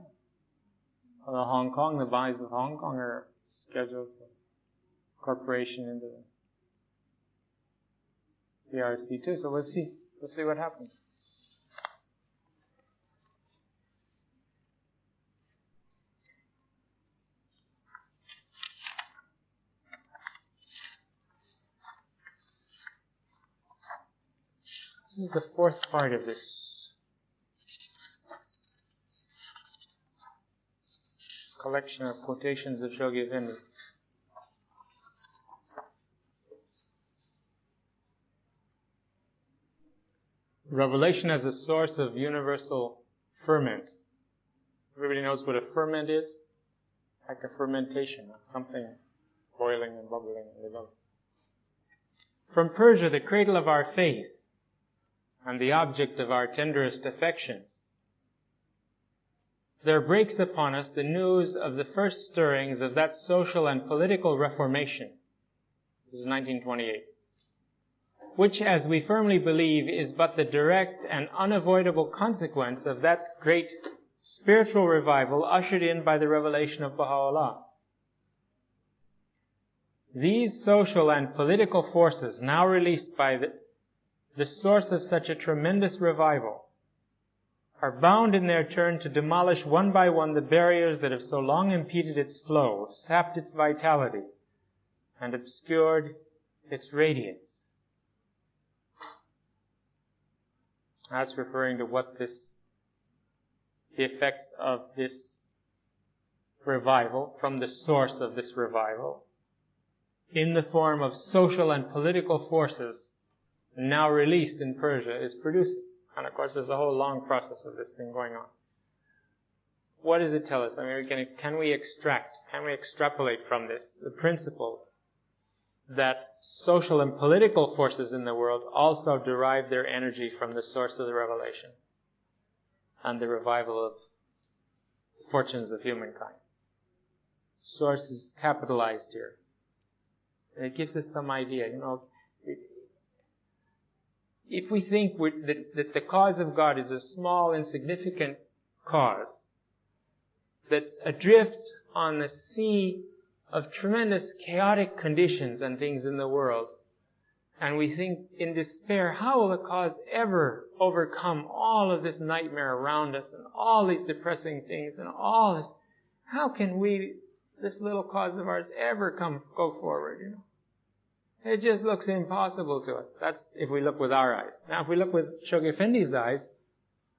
Although Hong Kong, the Baha'is of Hong Kong are scheduled for incorporation into the PRC too. So we'll see. We'll see what happens. This is the fourth part of this collection of quotations of Shoghi Effendi. Revelation as a source of universal ferment. Everybody knows what a ferment is? Like a fermentation, something boiling and bubbling and developing. From Persia, the cradle of our faith and the object of our tenderest affections, there breaks upon us the news of the first stirrings of that social and political reformation. This is 1928. Which, as we firmly believe, is but the direct and unavoidable consequence of that great spiritual revival ushered in by the revelation of Baha'u'llah. These social and political forces, now released by the source of such a tremendous revival, are bound in their turn to demolish one by one the barriers that have so long impeded its flow, sapped its vitality, and obscured its radiance. That's referring to what the effects of this revival, from the source of this revival, in the form of social and political forces now released in Persia, is producing. And of course, there's a whole long process of this thing going on. What does it tell us? I mean, can we extrapolate from this the principle that social and political forces in the world also derive their energy from the source of the revelation and the revival of the fortunes of humankind? Source is capitalized here. And it gives us some idea, if we think that the cause of God is a small, insignificant cause that's adrift on the sea of tremendous chaotic conditions and things in the world, and we think in despair, how will the cause ever overcome all of this nightmare around us and all these depressing things and all this? How can this little cause of ours, ever go forward, It just looks impossible to us. That's if we look with our eyes. Now, if we look with Shoghi Effendi's eyes,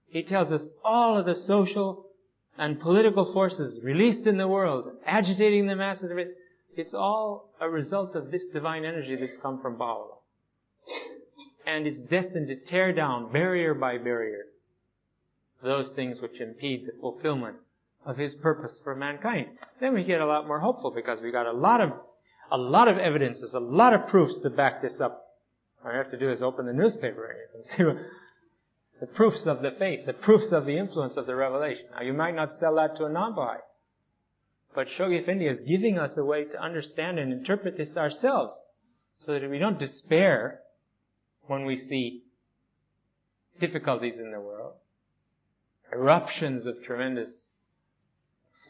he tells us all of the social and political forces released in the world, agitating the masses, it's all a result of this divine energy that's come from Baha'u'llah. And it's destined to tear down, barrier by barrier, those things which impede the fulfillment of His purpose for mankind. Then we get a lot more hopeful because we got a lot of evidences, a lot of proofs to back this up. All you have to do is open the newspaper and you can see the proofs of the faith, the proofs of the influence of the revelation. Now, you might not sell that to a non-Baha'i, but Shoghi Effendi is giving us a way to understand and interpret this ourselves so that we don't despair when we see difficulties in the world, eruptions of tremendous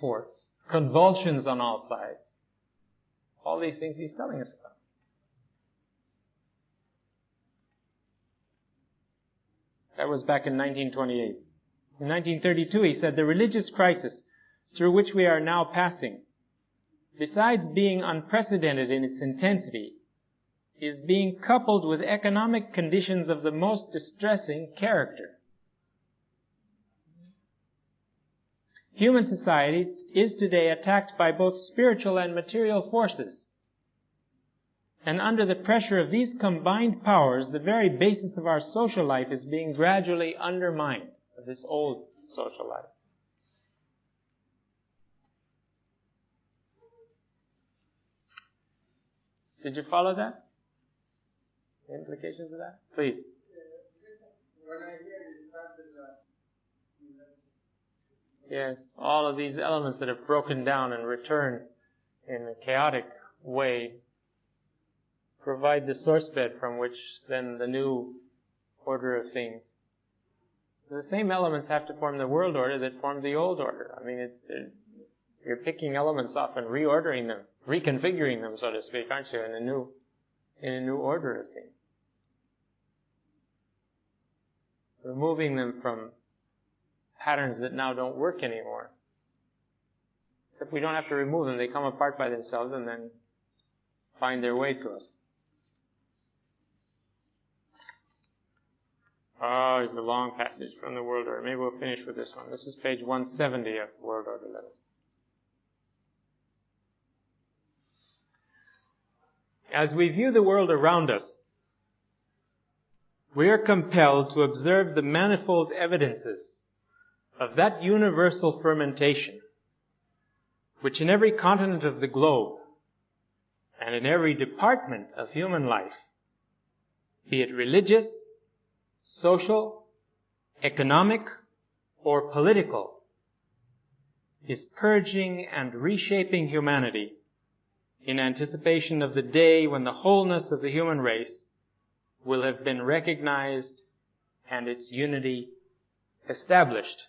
force, convulsions on all sides. All these things he's telling us about. That was back in 1928. In 1932, he said, the religious crisis through which we are now passing, besides being unprecedented in its intensity, is being coupled with economic conditions of the most distressing character. Human society is today attacked by both spiritual and material forces. And under the pressure of these combined powers, the very basis of our social life is being gradually undermined, of this old social life. Did you follow that? The implications of that? Please. When I hear this concept Yes, all of these elements that have broken down and returned in a chaotic way provide the source bed from which then the new order of things. The same elements have to form the world order that formed the old order. I mean, you're picking elements off and reordering them, reconfiguring them, so to speak, aren't you, in a new order of things. Removing them from patterns that now don't work anymore. Except we don't have to remove them. They come apart by themselves and then find their way to us. Oh, it's a long passage from the World Order. Maybe we'll finish with this one. This is page 170 of World Order Letters. As we view the world around us, we are compelled to observe the manifold evidences of that universal fermentation, which in every continent of the globe and in every department of human life, be it religious, social, economic, or political, is purging and reshaping humanity in anticipation of the day when the wholeness of the human race will have been recognized and its unity established.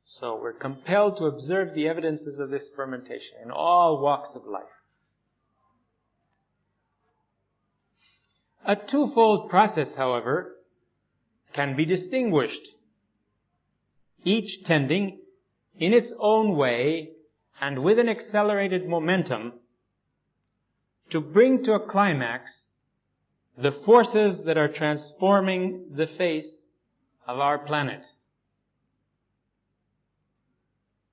So we're compelled to observe the evidences of this fermentation in all walks of life. A twofold process, however, can be distinguished, each tending in its own way and with an accelerated momentum to bring to a climax the forces that are transforming the face of our planet.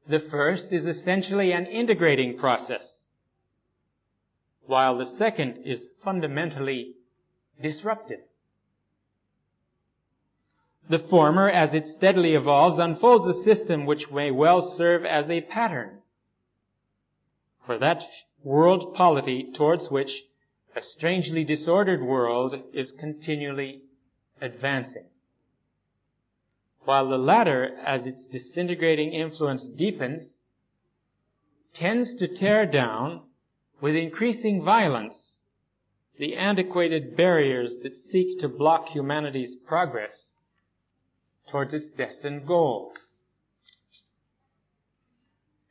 The first is essentially an integrating process, while the second is fundamentally disruptive. The former, as it steadily evolves, unfolds a system which may well serve as a pattern for that world polity towards which a strangely disordered world is continually advancing. While the latter, as its disintegrating influence deepens, tends to tear down with increasing violence the antiquated barriers that seek to block humanity's progress towards its destined goal.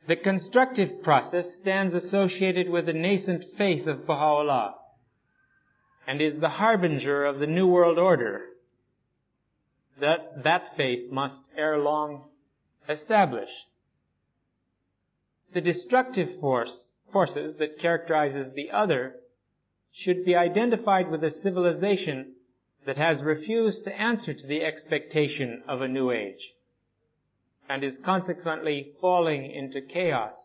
The constructive process stands associated with the nascent faith of Baha'u'llah and is the harbinger of the New World Order that faith must ere long establish. The destructive forces that characterizes the other should be identified with a civilization that has refused to answer to the expectation of a new age and is consequently falling into chaos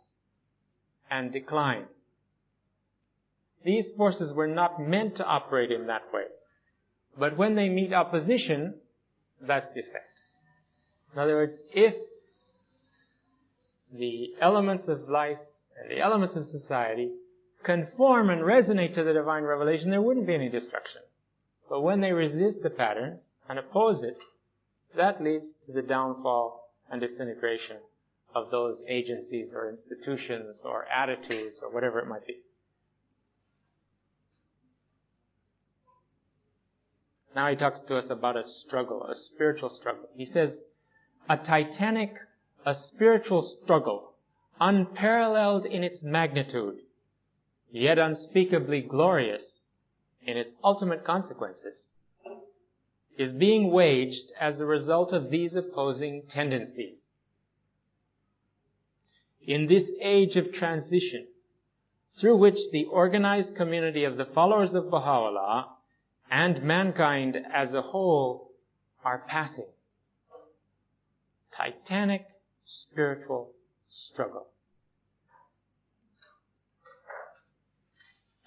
and decline. These forces were not meant to operate in that way, but when they meet opposition, that's the effect. In other words, if the elements of life and the elements of society conform and resonate to the divine revelation, there wouldn't be any destruction. But when they resist the patterns and oppose it, that leads to the downfall and disintegration of those agencies or institutions or attitudes or whatever it might be. Now he talks to us about a struggle, a spiritual struggle. He says, a spiritual struggle, unparalleled in its magnitude, yet unspeakably glorious in its ultimate consequences, is being waged as a result of these opposing tendencies. In this age of transition, through which the organized community of the followers of Baha'u'llah and mankind as a whole are passing. Titanic spiritual struggle.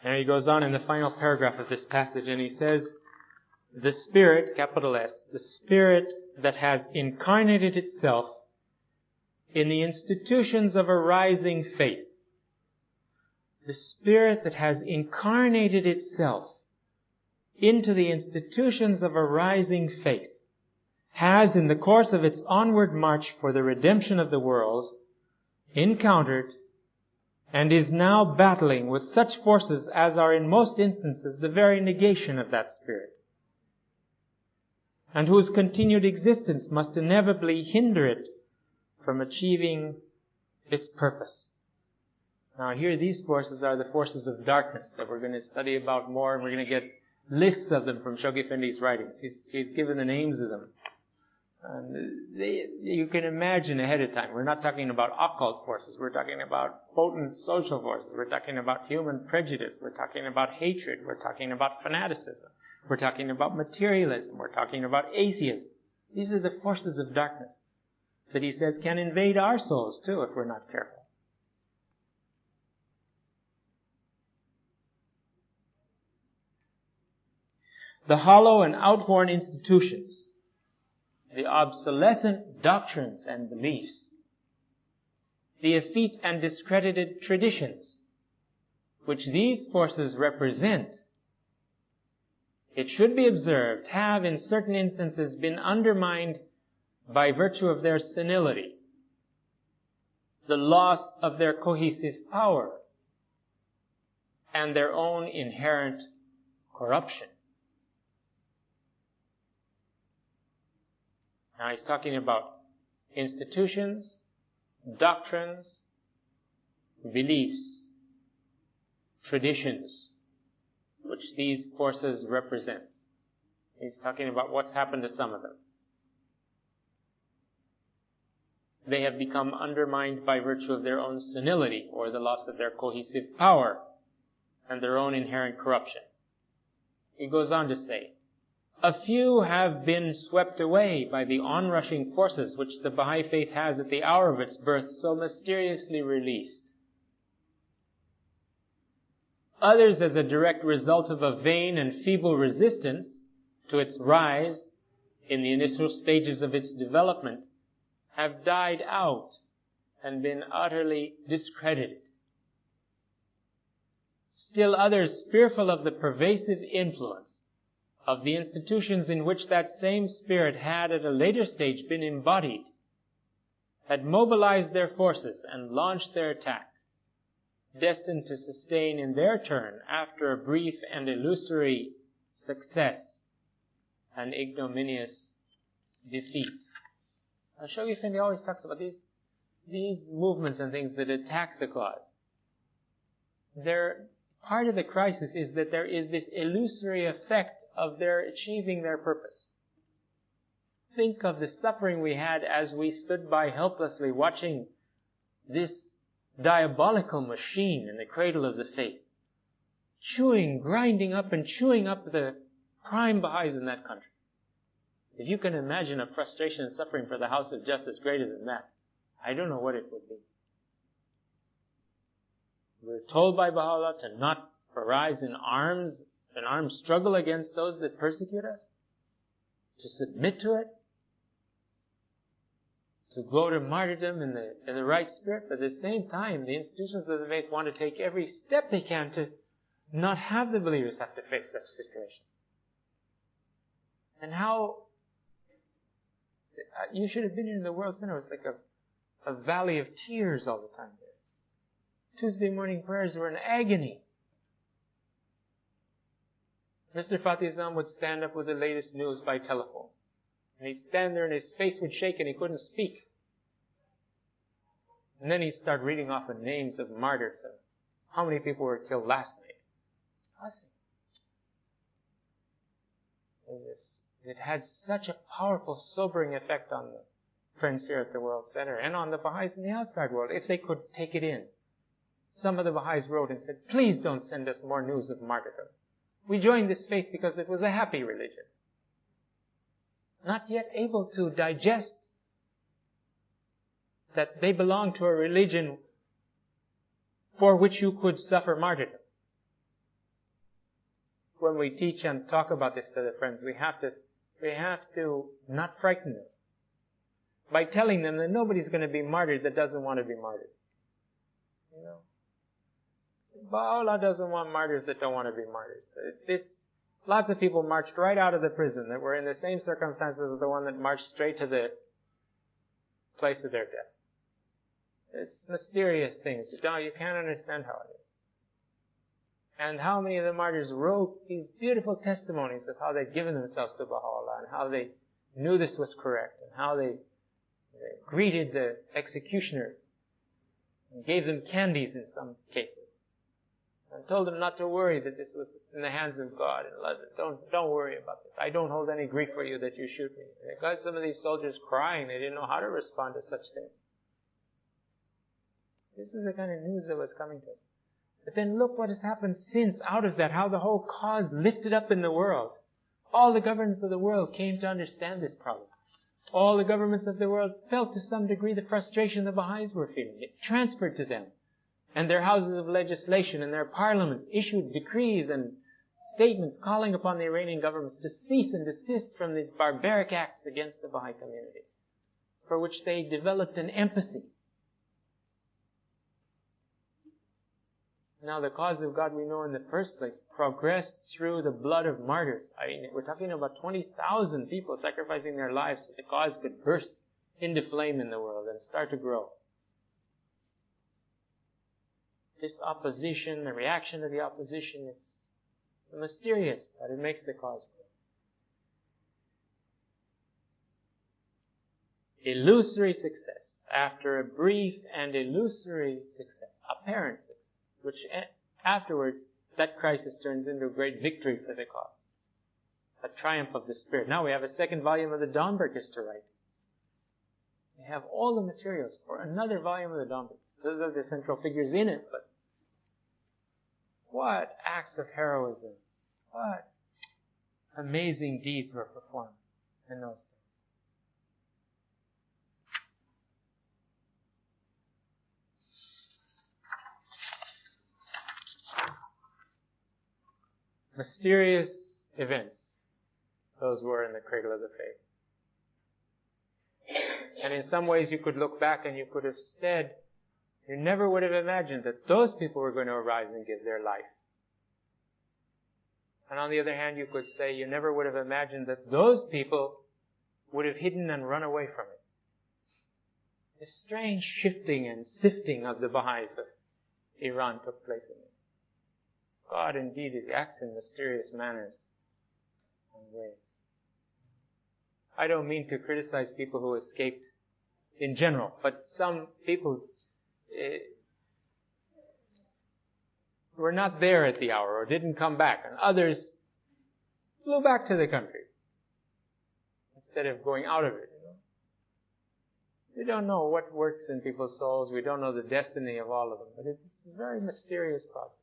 And he goes on in the final paragraph of this passage and he says, the Spirit, capital S, the Spirit that has incarnated itself in the institutions of a rising faith, the Spirit that has incarnated itself into the institutions of a rising faith, has, in the course of its onward march for the redemption of the world, encountered and is now battling with such forces as are in most instances the very negation of that Spirit, and whose continued existence must inevitably hinder it from achieving its purpose. Now here, these forces are the forces of darkness that we're going to study about more, and we're going to get lists of them from Shoghi Effendi's writings. He's given the names of them. And you can imagine ahead of time. We're not talking about occult forces. We're talking about potent social forces. We're talking about human prejudice. We're talking about hatred. We're talking about fanaticism. We're talking about materialism. We're talking about atheism. These are the forces of darkness that he says can invade our souls too if we're not careful. The hollow and outworn institutions the obsolescent doctrines and beliefs, the effete and discredited traditions, which these forces represent, it should be observed, have in certain instances been undermined by virtue of their senility, the loss of their cohesive power, and their own inherent corruption. Now he's talking about institutions, doctrines, beliefs, traditions, which these forces represent. He's talking about what's happened to some of them. They have become undermined by virtue of their own senility, or the loss of their cohesive power, and their own inherent corruption. He goes on to say, a few have been swept away by the onrushing forces which the Baha'i faith has at the hour of its birth so mysteriously released. Others, as a direct result of a vain and feeble resistance to its rise in the initial stages of its development, have died out and been utterly discredited. Still others, fearful of the pervasive influence of the institutions in which that same spirit had at a later stage been embodied, had mobilized their forces and launched their attack, destined to sustain in their turn, after a brief and illusory success, an ignominious defeat. I'll show you, Fendi always talks about these movements and things that attack the cause. Part of the crisis is that there is this illusory effect of their achieving their purpose. Think of the suffering we had as we stood by helplessly watching this diabolical machine in the cradle of the faith, grinding up and chewing up the prime Baha'is in that country. If you can imagine a frustration and suffering for the house of justice greater than that, I don't know what it would be. We're told by Baha'u'llah to not arise in an armed struggle against those that persecute us, to submit to it, to go to martyrdom in the right spirit. But at the same time, the institutions of the faith want to take every step they can to not have the believers have to face such situations. And how you should have been in the World Center. It was like a valley of tears all the time there. Tuesday morning prayers were an agony. Mr. Fatih Azam would stand up with the latest news by telephone. And he'd stand there and his face would shake and he couldn't speak. And then he'd start reading off the names of martyrs and how many people were killed last night. It had such a powerful, sobering effect on the friends here at the World Center and on the Baha'is in the outside world, if they could take it in. Some of the Baha'is wrote and said, please don't send us more news of martyrdom. We joined this faith because it was a happy religion. Not yet able to digest that they belong to a religion for which you could suffer martyrdom. When we teach and talk about this to the friends, we have to not frighten them by telling them that nobody's going to be martyred that doesn't want to be martyred. You know? Baha'u'llah doesn't want martyrs that don't want to be martyrs. Lots of people marched right out of the prison that were in the same circumstances as the one that marched straight to the place of their death. It's mysterious things. You can't understand how it is. And how many of the martyrs wrote these beautiful testimonies of how they'd given themselves to Baha'u'llah and how they knew this was correct and how they greeted the executioners and gave them candies in some cases. And told them not to worry, that this was in the hands of God. And don't worry about this. I don't hold any grief for you that you shoot me. They got some of these soldiers crying. They didn't know how to respond to such things. This is the kind of news that was coming to us. But then look what has happened since out of that, how the whole cause lifted up in the world. All the governments of the world came to understand this problem. All the governments of the world felt to some degree the frustration the Baha'is were feeling. It transferred to them. And their houses of legislation and their parliaments issued decrees and statements calling upon the Iranian governments to cease and desist from these barbaric acts against the Baha'i community, for which they developed an empathy. Now, the cause of God, we know in the first place, progressed through the blood of martyrs. I mean, we're talking about 20,000 people sacrificing their lives so the cause could burst into flame in the world and start to grow. This opposition, the reaction to the opposition, it's mysterious, but it makes the cause grow. Illusory success. After a brief and illusory success, apparent success, which afterwards, that crisis turns into a great victory for the cause. A triumph of the spirit. Now we have a second volume of the Dunbar to write. We have all the materials for another volume of the Dunbar. Those are the central figures in it, but what acts of heroism, what amazing deeds were performed in those days. Mysterious events, those were in the cradle of the faith. And in some ways you could look back and you could have said, you never would have imagined that those people were going to arise and give their life. And on the other hand, you could say you never would have imagined that those people would have hidden and run away from it. This strange shifting and sifting of the Baha'is of Iran took place in it. God indeed acts in mysterious manners and ways. I don't mean to criticize people who escaped in general, but some people were not there at the hour or didn't come back, and others flew back to the country instead of going out of it. We don't know what works in people's souls. We don't know the destiny of all of them, but it's a very mysterious process.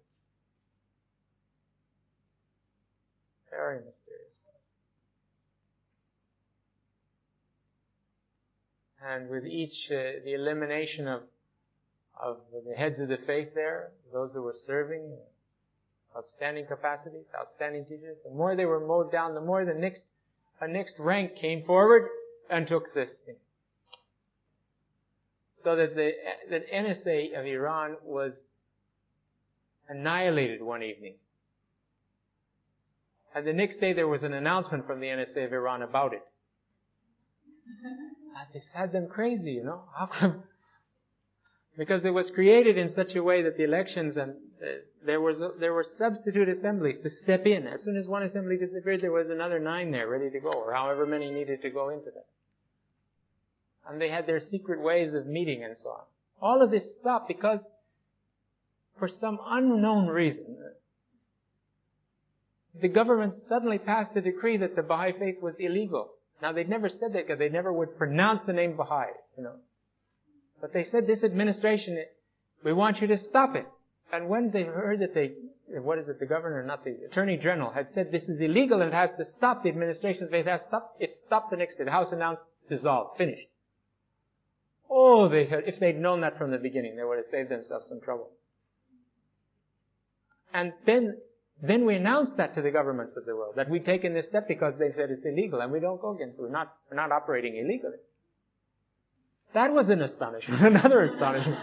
Very mysterious process. And with each, the elimination of the heads of the faith there, those who were serving, outstanding capacities, outstanding teachers, the more they were mowed down, the more a next rank came forward and took this thing. So that the NSA of Iran was annihilated one evening. And the next day there was an announcement from the NSA of Iran about it. This had them crazy, How come? Because it was created in such a way that the elections and there were substitute assemblies to step in. As soon as one assembly disappeared, there was another 9 there ready to go, or however many needed to go into that. And they had their secret ways of meeting and so on. All of this stopped because, for some unknown reason, the government suddenly passed a decree that the Baha'i faith was illegal. Now, they'd never said that because they never would pronounce the name Baha'i, But they said, this administration, we want you to stop it. And when they heard that the governor, not the Attorney General, had said this is illegal and it has to stop, the administration faith has stopped, it stopped the next day. The House announced it's dissolved, finished. Oh, if they'd known that from the beginning, they would have saved themselves some trouble. And then we announced that to the governments of the world, that we'd taken this step because they said it's illegal, and we don't go against it. We're not operating illegally. That was an astonishment, another astonishment.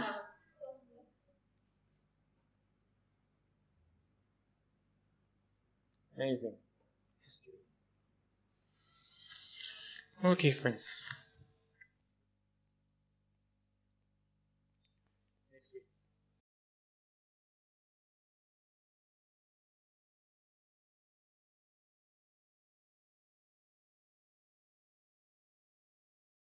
Amazing history. Okay, friends. Next week.